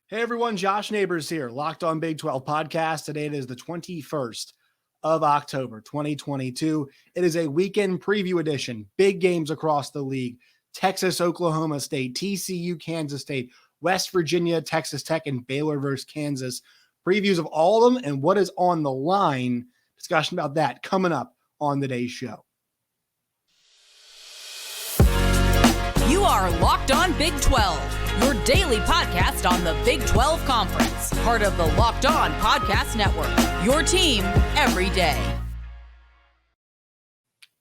Hey everyone, Josh Neighbors here, Locked On Big 12 podcast. Today it is the 21st of October, 2022. It is a weekend preview edition. Big games across the league. Texas, Oklahoma State, TCU, Kansas State, West Virginia, Texas Tech, and Baylor versus Kansas. Previews of all of them and what is on the line. Discussion about that coming up on today's show. You are Locked On Big 12, your daily podcast on the Big 12 Conference. Part of the Locked On Podcast Network, your team every day.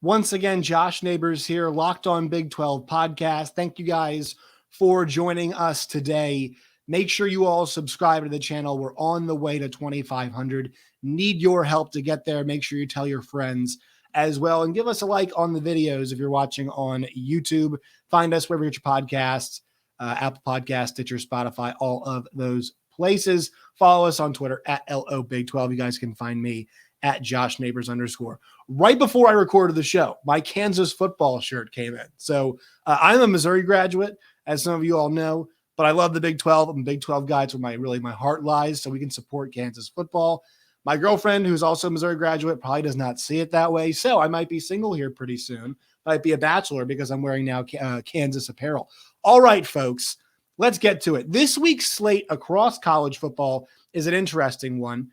Once again, Josh Neighbors here, Locked On Big 12 podcast. Thank you guys for joining us today. Make sure you all subscribe to the channel. We're on the way to 2,500. Need your help to get there. Make sure you tell your friends as well. And give us a like on the videos if you're watching on YouTube. Find us wherever you get your podcasts, Apple Podcasts, Stitcher, Spotify, all of those places. Follow us on Twitter at LOBig12. You guys can find me at Josh Neighbors _. Right before I recorded the show, my Kansas football shirt came in. So I'm a Missouri graduate, as some of you all know, but I love the Big 12. I'm a Big 12 guy. It's where my heart lies, so we can support Kansas football. My girlfriend, who's also a Missouri graduate, probably does not see it that way. So I might be single here pretty soon. Might be a bachelor because I'm wearing now Kansas apparel. All right, folks, let's get to it. This week's slate across college football is an interesting one.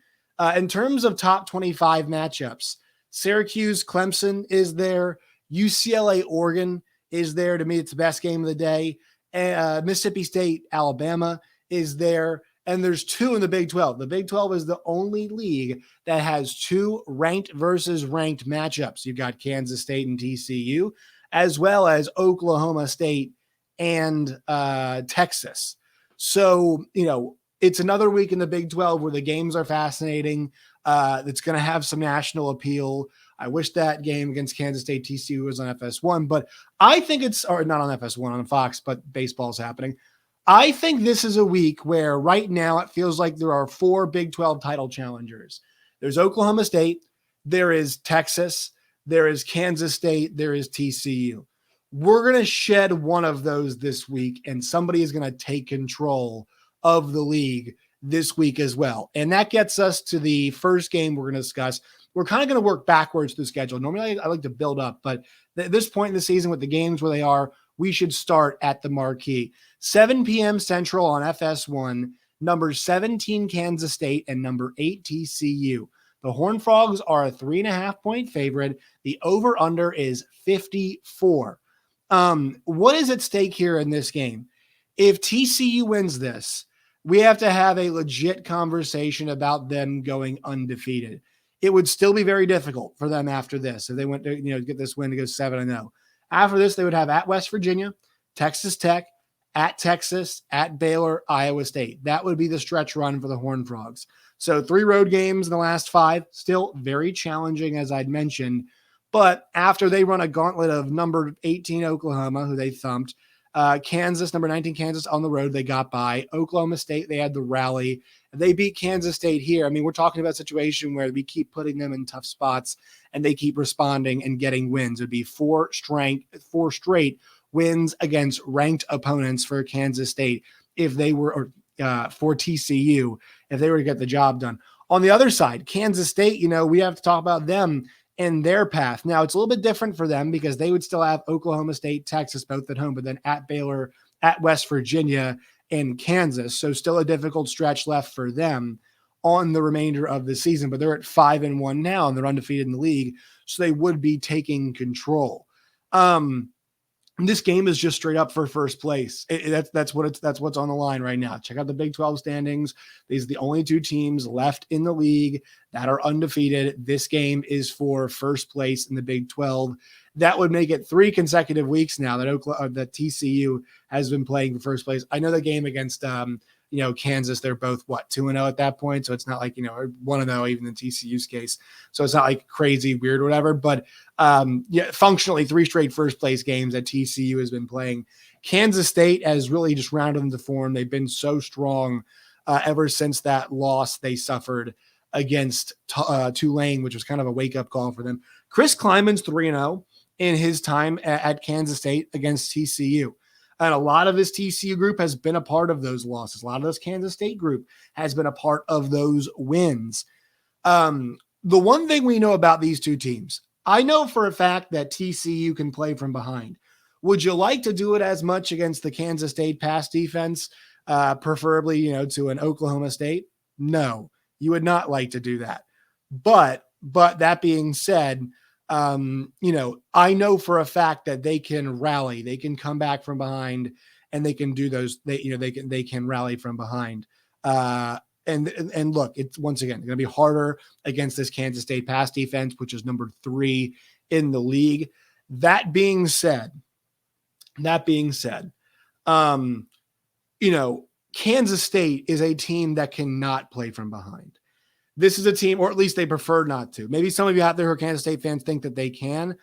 In terms of top 25 matchups, Syracuse, Clemson is there. UCLA, Oregon is there. To me, it's the best game of the day. Mississippi State, Alabama is there. And there's two in the Big 12. The Big 12 is the only league that has two ranked versus ranked matchups. You've got Kansas State and TCU, as well as Oklahoma State and Texas. So, it's another week in the Big 12 where the games are fascinating. It's going to have some national appeal. I wish that game against Kansas State TCU was on FS1, but I think or not on FS1, on Fox, but baseball's happening. I think this is a week where right now it feels like there are four Big 12 title challengers. There's Oklahoma State, there is Texas, there is Kansas State, there is TCU. We're going to shed one of those this week, and somebody is going to take control of the league this week as well. And that gets us to the first game we're going to discuss. We're kind of going to work backwards through the schedule. Normally, I like to build up, but at this point in the season with the games where they are, we should start at the marquee. 7 p.m. Central on FS1, number 17 Kansas State and number 8 TCU. The Horned Frogs are a 3.5-point favorite. The over-under is 54. What is at stake here in this game? If TCU wins this, we have to have a legit conversation about them going undefeated. It would still be very difficult for them after this. If they went to get this win to go 7-0. After this, they would have at West Virginia, Texas Tech, at Texas, at Baylor, Iowa State. That would be the stretch run for the Horned Frogs. So 3 road games in the last 5, still very challenging, as I'd mentioned. But after they run a gauntlet of number 18 Oklahoma, who they thumped, Kansas, number 19 Kansas on the road, they got by. Oklahoma State, they had the rally. They beat Kansas State here. I mean, we're talking about a situation where we keep putting them in tough spots and they keep responding and getting wins. It would be 4 straight wins against ranked opponents for Kansas State if they were, or for TCU, if they were to get the job done. On the other side, Kansas State, we have to talk about them and their path. Now, it's a little bit different for them because they would still have Oklahoma State, Texas, both at home, but then at Baylor, at West Virginia, and Kansas. So still a difficult stretch left for them on the remainder of the season, but they're at 5-1 now and they're undefeated in the league. So they would be taking control. This game is just straight up for first place. That's what's on the line right now. Check out the Big 12 standings. These are the only 2 teams left in the league that are undefeated. This game is for first place in the Big 12. That would make it 3 consecutive weeks now that TCU has been playing for first place. I know the game against Kansas, they're both 2-0 at that point. So it's not like, 1-0 even in TCU's case. So it's not like crazy weird or whatever, but functionally 3 straight first place games that TCU has been playing. Kansas State has really just rounded into form. They've been so strong ever since that loss they suffered against Tulane, which was kind of a wake up call for them. Chris Kleiman's 3-0 in his time at Kansas State against TCU. And a lot of this TCU group has been a part of those losses. A lot of this Kansas State group has been a part of those wins. The one thing we know about these two teams, I know for a fact that TCU can play from behind. Would you like to do it as much against the Kansas State pass defense, preferably, to an Oklahoma State? No, you would not like to do that. But that being said, I know for a fact that they can rally, they can come back from behind, and they can do those. They can rally from behind. And look, it's once again going to be harder against this Kansas State pass defense, which is number 3 in the league. That being said, Kansas State is a team that cannot play from behind. This is a team, or at least they prefer not to. Maybe some of you out there who are Kansas State fans think that they can.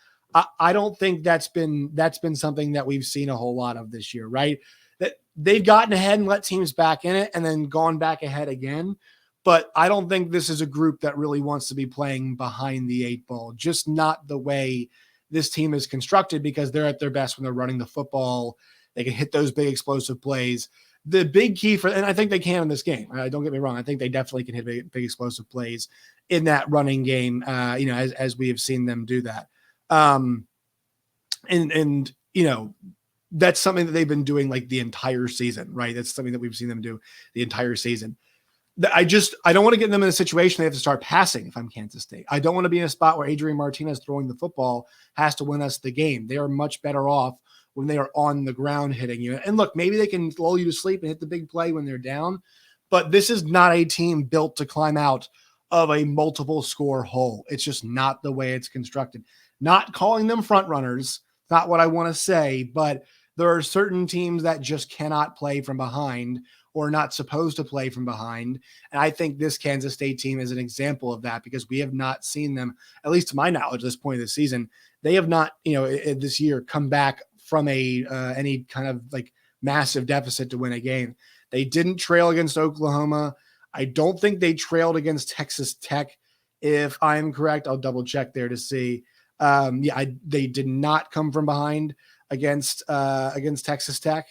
I don't think that's been something that we've seen a whole lot of this year, right? That they've gotten ahead and let teams back in it and then gone back ahead again. But I don't think this is a group that really wants to be playing behind the 8 ball, just not the way this team is constructed, because they're at their best when they're running the football. They can hit those big explosive plays. The big key and I think they can in this game. Don't get me wrong. I think they definitely can hit big explosive plays in that running game, as we have seen them do that. That's something that they've been doing like the entire season, right? That's something that we've seen them do the entire season. I don't want to get them in a situation they have to start passing if I'm Kansas State. I don't want to be in a spot where Adrian Martinez throwing the football has to win us the game. They are much better off when they are on the ground hitting you. And look, maybe they can lull you to sleep and hit the big play when they're down, but this is not a team built to climb out of a multiple score hole. It's just not the way it's constructed. Not calling them front runners, not what I want to say, but there are certain teams that just cannot play from behind or not supposed to play from behind. And I think this Kansas State team is an example of that, because we have not seen them, at least to my knowledge, at this point of the season, they have not, this year come back from any kind of like massive deficit to win a game. They didn't trail against Oklahoma. I don't think they trailed against Texas Tech. If I'm correct, I'll double check there to see. They did not come from behind against Texas Tech.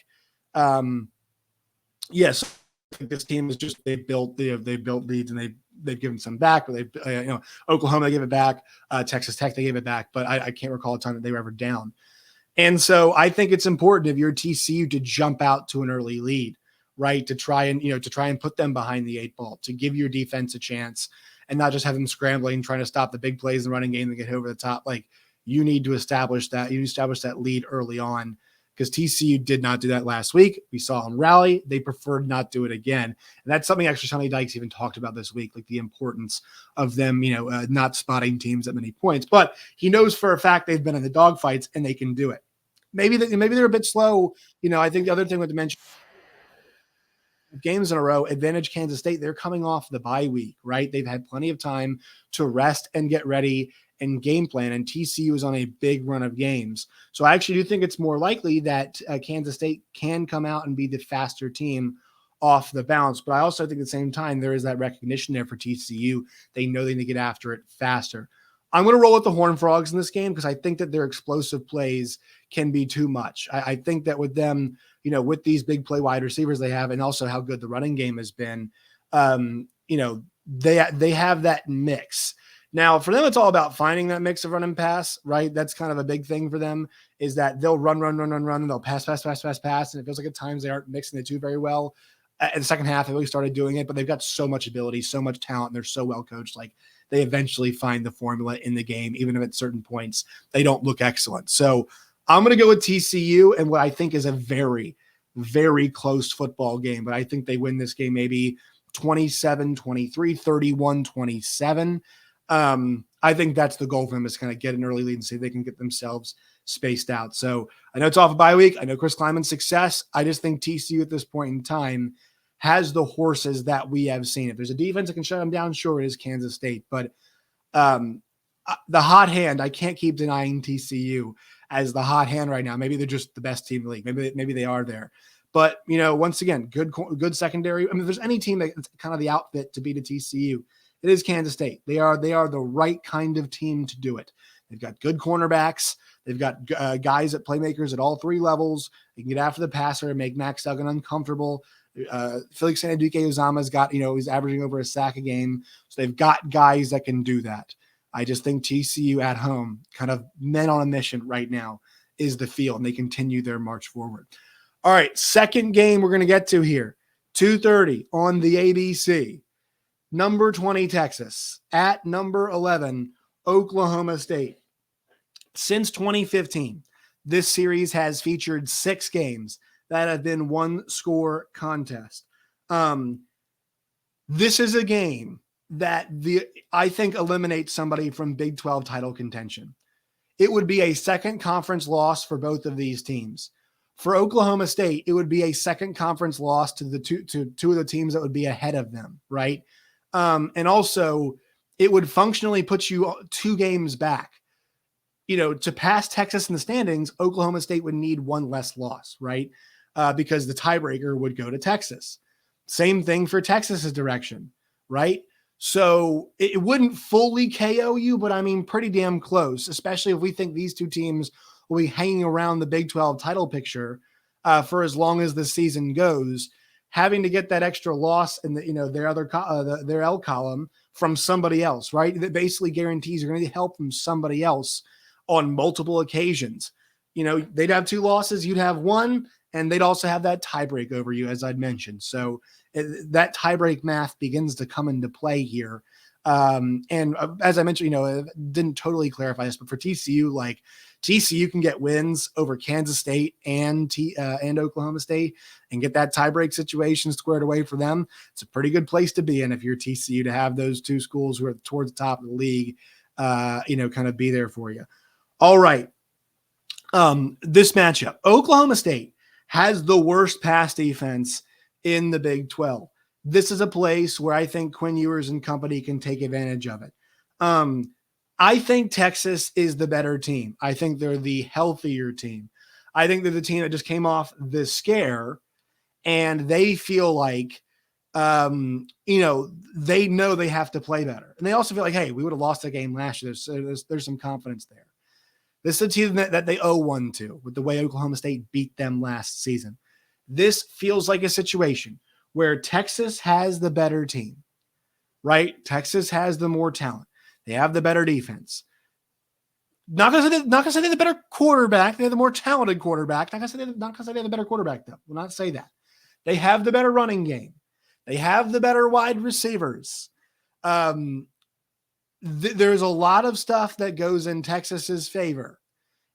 Yes, this team is just they built leads and they've given some back. Or Oklahoma they gave it back, Texas Tech they gave it back, but I can't recall a time that they were ever down. And so I think it's important if you're TCU to jump out to an early lead, right? To try and put them behind the 8 ball, to give your defense a chance and not just have them scrambling, trying to stop the big plays in the running game and get hit over the top. Like, you need to establish that. You establish that lead early on, because TCU did not do that last week. We saw them rally. They preferred not do it again. And that's something actually Sonny Dykes even talked about this week, like the importance of them, not spotting teams at many points. But he knows for a fact they've been in the dogfights and they can do it. Maybe they're a bit slow. I think the other thing with the mention, games in a row, advantage Kansas State, they're coming off the bye week, right? They've had plenty of time to rest and get ready and game plan, and TCU is on a big run of games. So I actually do think it's more likely that Kansas State can come out and be the faster team off the bounce. But I also think at the same time, there is that recognition there for TCU. They know they need to get after it faster. I'm going to roll with the Horned Frogs in this game because I think that their explosive plays can be too much. I think that with them, with these big play wide receivers they have, and also how good the running game has been, they have that mix. Now, for them, it's all about finding that mix of run and pass, right? That's kind of a big thing for them, is that they'll run, and they'll pass. And it feels like at times they aren't mixing the two very well. In the second half, they really started doing it, but they've got so much ability, so much talent, and they're so well coached. Like, they eventually find the formula in the game, even if at certain points they don't look excellent. So I'm going to go with TCU and what I think is a very, very close football game. But I think they win this game maybe 27-23, 31-27. I think that's the goal for them, is kind of get an early lead and see if they can get themselves spaced out. So I know it's off a bye week. I know Chris Kleiman's success. I just think TCU at this point in time has the horses that we have seen. If there's a defense that can shut them down, sure, it is Kansas State. But the hot hand, I can't keep denying TCU as the hot hand right now. Maybe they're just the best team in the league. Maybe they are there. But, once again, good secondary. I mean, if there's any team that's kind of the outfit to beat a TCU, it is Kansas State. They are the right kind of team to do it. They've got good cornerbacks. They've got guys at playmakers at all three levels. They can get after the passer and make Max Duggan uncomfortable. Felix Anudike-Uzomah's got, he's averaging over a sack a game. So they've got guys that can do that. I just think TCU at home, kind of men on a mission right now, is the feel, and they continue their march forward. All right, second game we're going to get to here, 2:30 on the ABC. Number 20, Texas, at number 11, Oklahoma State. Since 2015, this series has featured 6 games that have been one-score contest. This is a game that I think eliminates somebody from Big 12 title contention. It would be a second conference loss for both of these teams. For Oklahoma State, it would be a second conference loss to two of the teams that would be ahead of them, right? And also, it would functionally put you 2 games back. To pass Texas in the standings, Oklahoma State would need one less loss, right? Because the tiebreaker would go to Texas. Same thing for Texas's direction, right? So it wouldn't fully KO you, but I mean, pretty damn close, especially if we think these two teams will be hanging around the Big 12 title picture for as long as the season goes. Having to get that extra loss in their L column from somebody else, right? That basically guarantees you're going to help from somebody else on multiple occasions. They'd have 2 losses, you'd have 1, and they'd also have that tiebreak over you, as I'd mentioned. So that tiebreak math begins to come into play here. And as I mentioned, it didn't totally clarify this, but for TCU, TCU can get wins over Kansas State and Oklahoma State and get that tiebreak situation squared away for them. It's a pretty good place to be in if you're TCU, to have those 2 schools who are towards the top of the league, kind of be there for you. All right. This matchup, Oklahoma State has the worst pass defense in the Big 12. This is a place where I think Quinn Ewers and company can take advantage of it. I think Texas is the better team. I think they're the healthier team. I think they're the team that just came off the scare, and they feel like, they know they have to play better. And they also feel like, hey, we would have lost a game last year. So there's some confidence there. This is a team that they owe one to, with the way Oklahoma State beat them last season. This feels like a situation where Texas has the better team, right? Texas has the more talent. They have the better defense. Not gonna say they're the better quarterback. They have the more talented quarterback. Not gonna say they have the better quarterback, though. We'll not say that. They have the better running game. They have the better wide receivers. There's a lot of stuff that goes in Texas's favor.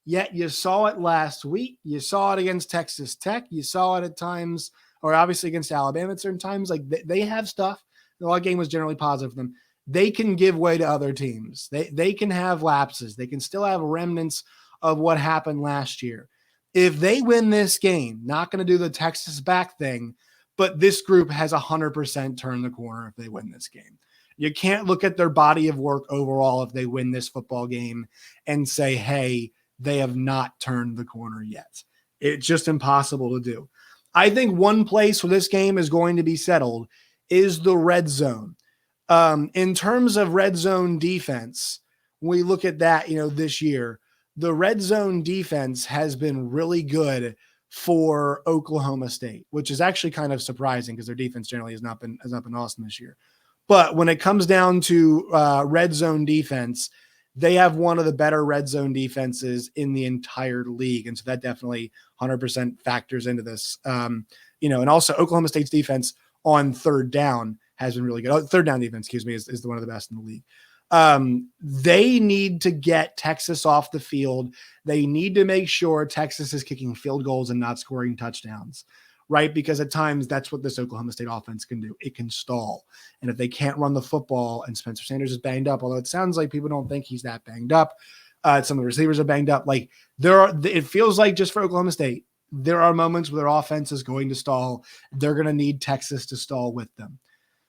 Yet you saw it last week. You saw it against Texas Tech. You saw it at times, or obviously against Alabama at certain times. They have stuff. The game was generally positive for them. They can give way to other teams. They can have lapses. They can still have remnants of what happened last year. If they win this game, not going to do the Texas back thing, but this group has 100% turned the corner if they win this game. You can't look at their body of work overall if they win this football game and say, hey, they have not turned the corner yet. It's just impossible to do. I think one place where this game is going to be settled is the red zone. In terms of red zone defense, when we look at that, this year, the red zone defense has been really good for Oklahoma State, which is actually kind of surprising because their defense generally has not been awesome this year. But when it comes down to red zone defense, they have one of the better red zone defenses in the entire league. And so that definitely 100% factors into this. And also Oklahoma State's defense on third down has been really good. Third down defense, is the one of the best in the league. They need to get Texas off the field. They need to make sure Texas is kicking field goals and not scoring touchdowns, right? Because at times that's what this Oklahoma State offense can do. It can stall. And if they can't run the football and Spencer Sanders is banged up, although it sounds like people don't think he's that banged up. Some of the receivers are banged up. It feels like just for Oklahoma State, there are moments where their offense is going to stall. They're going to need Texas to stall with them.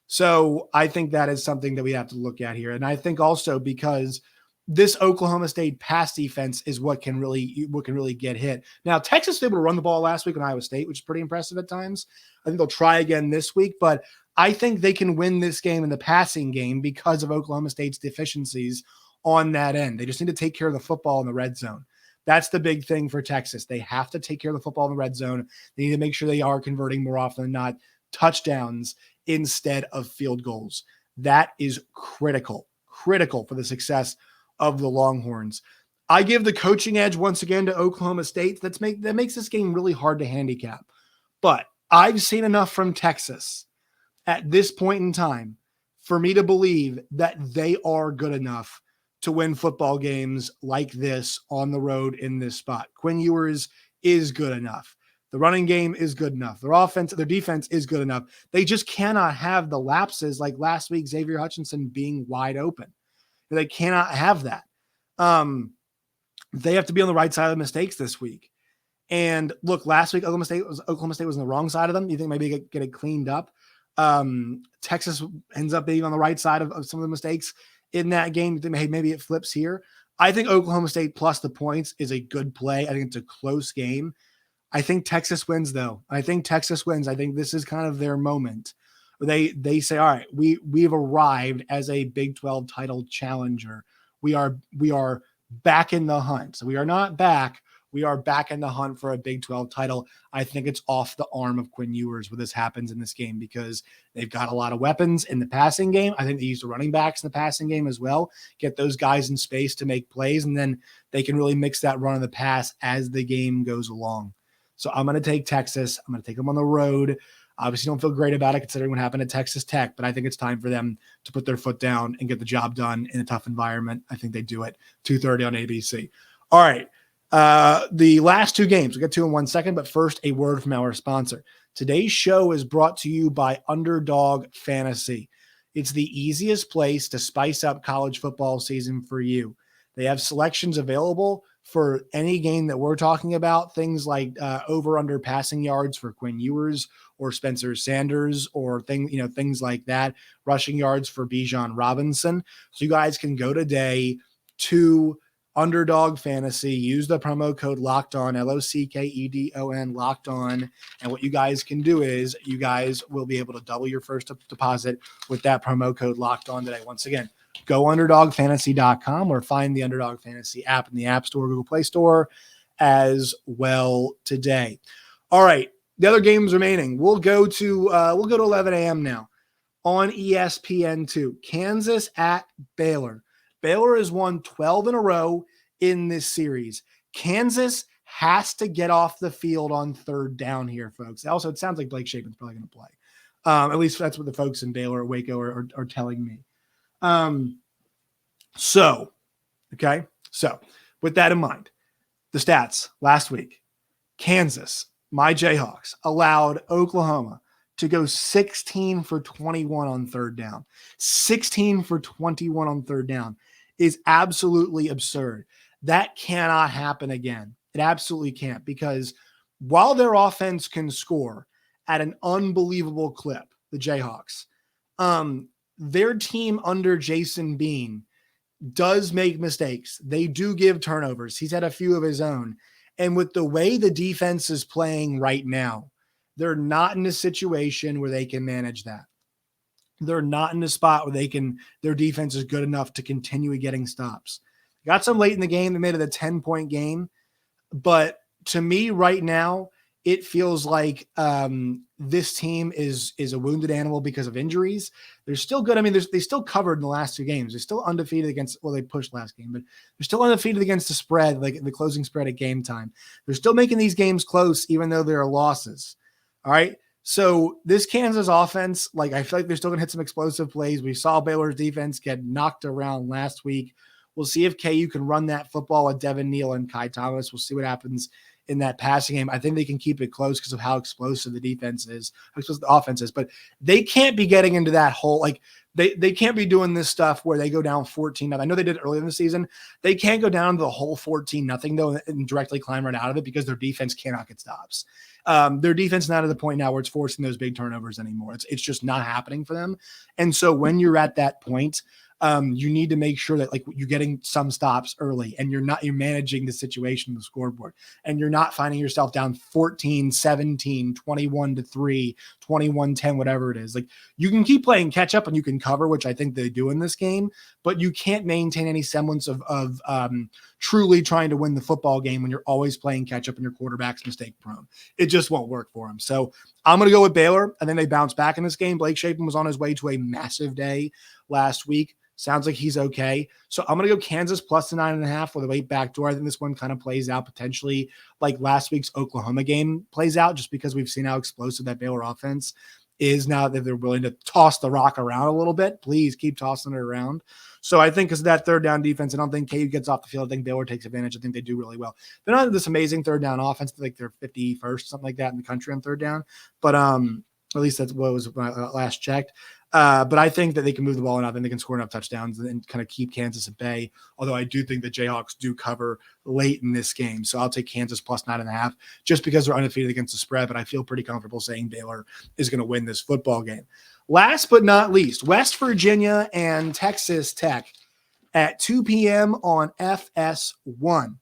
So I think that is something that we have to look at here. And I think also because this Oklahoma State pass defense is what can really get hit. Now, Texas was able to run the ball last week on Iowa State, which is pretty impressive at times. I think they'll try again this week, but I think they can win this game in the passing game because of Oklahoma State's deficiencies on that end. They just need to take care of the football in the red zone. That's the big thing for Texas. They have to take care of the football in the red zone. They need to make sure they are converting more often than not touchdowns instead of field goals. That is critical for the success of the Longhorns. I give the coaching edge once again to Oklahoma State. That makes this game really hard to handicap. But I've seen enough from Texas at this point in time for me to believe that they are good enough to win football games like this on the road in this spot. Quinn Ewers is good enough. The running game is good enough. Their defense is good enough. They just cannot have the lapses like last week, Xavier Hutchinson being wide open. They cannot have that. They have to be on the right side of the mistakes this week. And look, last week, Oklahoma State was on the wrong side of them. You think maybe get it cleaned up. Texas ends up being on the right side of some of the mistakes in that game. You think, hey, maybe it flips here. I think Oklahoma State plus the points is a good play. I think it's a close game. I think Texas wins, though. I think this is kind of their moment. They say, all right, we've arrived as a Big 12 title challenger. We are back in the hunt. So we are not back. We are back in the hunt for a Big 12 title. I think it's off the arm of Quinn Ewers when this happens in this game because they've got a lot of weapons in the passing game. I think they use the running backs in the passing game as well. Get those guys in space to make plays, and then they can really mix that run of the pass as the game goes along. So I'm going to take Texas. I'm going to take them on the road. Obviously don't feel great about it considering what happened at Texas Tech, but I think it's time for them to put their foot down and get the job done in a tough environment. I think they do it. 2:30 on ABC. All right. The last two games, we'll get to in 1 second, but first a word from our sponsor. Today's show is brought to you by Underdog Fantasy. It's the easiest place to spice up college football season for you. They have selections available for any game that we're talking about, things like over-under passing yards for Quinn Ewers or Spencer Sanders or things like that, rushing yards for Bijan Robinson. So you guys can go today to Underdog Fantasy, use the promo code LOCKEDON, LOCKEDON, locked on. And what you guys can do is you guys will be able to double your first deposit with that promo code locked on today. Once again, go underdogfantasy.com or find the Underdog Fantasy app in the App Store, Google Play Store as well today. All right. The other games remaining. We'll go to 11 a.m. now on ESPN2. Kansas at Baylor. Baylor has won 12 in a row in this series. Kansas has to get off the field on third down here, folks. Also, it sounds like Blake Shapen's probably going to play. At least that's what the folks in Baylor or Waco are telling me. So with that in mind, the stats last week, Kansas, my Jayhawks, allowed Oklahoma to go 16 for 21 on third down. 16 for 21 on third down is absolutely absurd. That cannot happen again. It absolutely can't, because while their offense can score at an unbelievable clip, the Jayhawks, their team under Jason Bean does make mistakes. They do give turnovers. He's had a few of his own. And with the way the defense is playing right now, they're not in a situation where they can manage that. They're not in a spot where their defense is good enough to continue getting stops. Got some late in the game. They made it a 10-point game. But to me right now, it feels like this team is a wounded animal because of injuries. They're still good. I mean, they still covered in the last two games. They're still undefeated against, they pushed last game, but they're still undefeated against the spread, like the closing spread at game time. They're still making these games close, even though there are losses. All right. So this Kansas offense, I feel like they're still going to hit some explosive plays. We saw Baylor's defense get knocked around last week. We'll see if KU can run that football with Devin Neal and Kai Thomas. We'll see what happens in that passing game. I think they can keep it close because of how explosive the defense is, how explosive the offense is, but they can't be getting into that hole. They can't be doing this stuff where they go down 14. I know they did it earlier in the season. They can't go down to the whole 14-0 though and directly climb right out of it because their defense cannot get stops. Their defense is not at the point now where it's forcing those big turnovers anymore. It's just not happening for them. And so when you're at that point, you need to make sure that you're getting some stops early and you're managing the situation on the scoreboard and you're not finding yourself down 14, 17, 21-3, 21-10, whatever it is. Like, you can keep playing catch up and you can cover, which I think they do in this game, but you can't maintain any semblance of truly trying to win the football game when you're always playing catch up and your quarterback's mistake prone. It just won't work for them. So I'm going to go with Baylor. I think they bounce back in this game. Blake Shapen was on his way to a massive day last week. Sounds like he's okay. So I'm going to go Kansas plus the 9.5 with a late backdoor. I think this one kind of plays out potentially like last week's Oklahoma game plays out, just because we've seen how explosive that Baylor offense is now that they're willing to toss the rock around a little bit. Please keep tossing it around. So I think because of that third down defense, I don't think KU gets off the field. I think Baylor takes advantage. I think they do really well. They're not this amazing third down offense. Like they're 51st, something like that in the country on third down. But at least that's what was when I last checked. But I think that they can move the ball enough and they can score enough touchdowns and kind of keep Kansas at bay. Although I do think the Jayhawks do cover late in this game. So I'll take Kansas plus 9.5 just because they're undefeated against the spread. But I feel pretty comfortable saying Baylor is going to win this football game. Last but not least, West Virginia and Texas Tech at 2 p.m. on FS1.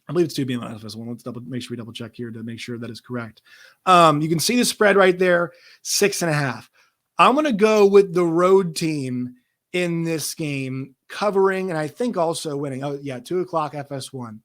I believe it's 2 p.m. on FS1. Let's make sure we double check here to make sure that is correct. You can see the spread right there, 6.5. I'm going to go with the road team in this game covering, and I think also winning. 2 o'clock FS1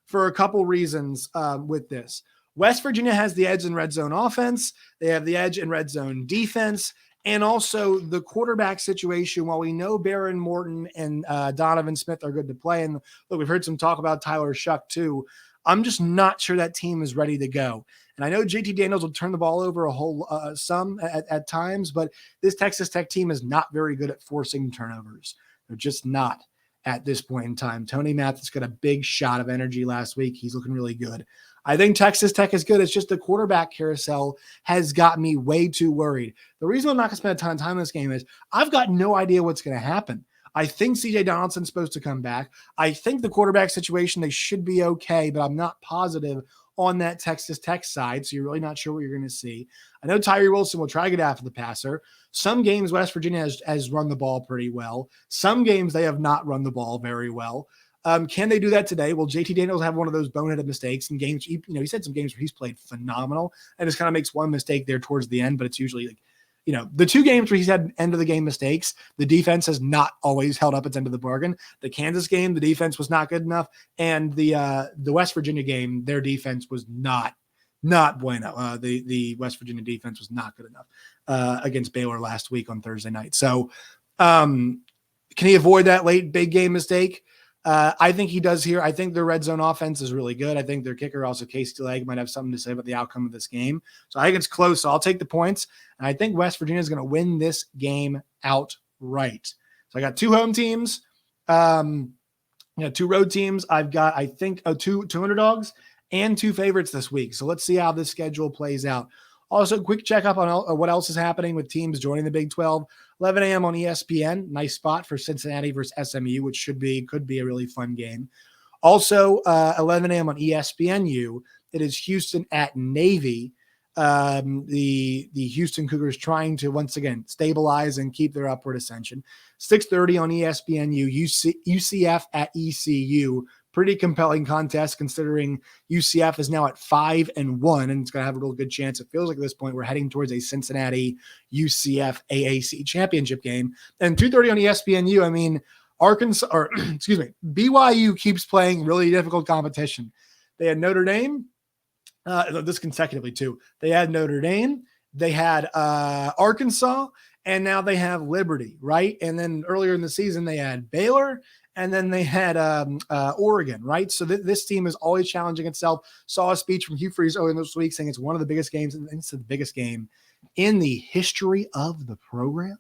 for a couple reasons with this. West Virginia has the edge in red zone offense. They have the edge in red zone defense. And also the quarterback situation, while we know Baron Morton and Donovan Smith are good to play, and look, we've heard some talk about Tyler Shuck too, I'm just not sure that team is ready to go. And I know JT Daniels will turn the ball over a whole some at times, but this Texas Tech team is not very good at forcing turnovers. They're just not at this point in time. Tony Mathis got a big shot of energy last week. He's looking really good. I think Texas Tech is good. It's just the quarterback carousel has got me way too worried. The reason I'm not going to spend a ton of time in this game is I've got no idea what's going to happen. I think CJ Donaldson's supposed to come back. I think the quarterback situation, they should be okay, but I'm not positive on that Texas Tech side, so you're really not sure what you're going to see. I know Tyree Wilson will try to get after the passer. Some games West Virginia has run the ball pretty well. Some games they have not run the ball very well. Can they do that today? Well, JT Daniels have one of those boneheaded mistakes in games. He said some games where he's played phenomenal and just kind of makes one mistake there towards the end, but it's usually like, the 2 games where he's had end of the game mistakes, the defense has not always held up its end of the bargain. The Kansas game, the defense was not good enough. And the West Virginia game, their defense was not bueno. The West Virginia defense was not good enough against Baylor last week on Thursday night. So can he avoid that late big game mistake? I think he does here. I think their red zone offense is really good. I think their kicker, also Casey Legg, might have something to say about the outcome of this game. So I think it's close. So I'll take the points. And I think West Virginia is going to win this game outright. So I got 2 home teams, 2 road teams. I've got, I think, 2 underdogs and 2 favorites this week. So let's see how this schedule plays out. Also, quick checkup on what else is happening with teams joining the Big 12. 11 a.m. on ESPN. Nice spot for Cincinnati versus SMU, which could be a really fun game. Also, 11 a.m. on ESPNU. It is Houston at Navy. The Houston Cougars trying to, once again, stabilize and keep their upward ascension. 6:30 on ESPNU. UCF at ECU. Pretty compelling contest considering UCF is now at 5-1 and it's going to have a real good chance. It feels like at this point we're heading towards a Cincinnati UCF AAC championship game. And 2:30 on ESPNU, I mean, BYU keeps playing really difficult competition. They had Notre Dame, this consecutively too. They had Notre Dame, they had Arkansas, and now they have Liberty, right? And then earlier in the season, they had Baylor, and then they had Oregon, right? So this team is always challenging itself. Saw a speech from Hugh Freeze earlier this week saying it's one of the biggest games, and it's the biggest game in the history of the program.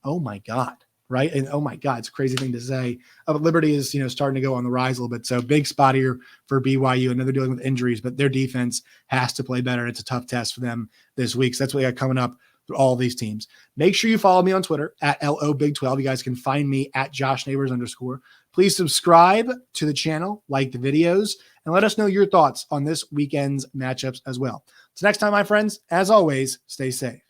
Oh my God, right? And oh my God, it's a crazy thing to say. But Liberty is, starting to go on the rise a little bit. So big spot here for BYU. I know they're dealing with injuries, but their defense has to play better. It's a tough test for them this week. So that's what we got coming up through all these teams. Make sure you follow me on Twitter at LOBig12. You guys can find me at @JoshNeighbors_. Please subscribe to the channel, like the videos, and let us know your thoughts on this weekend's matchups as well. So next time, my friends, as always, stay safe.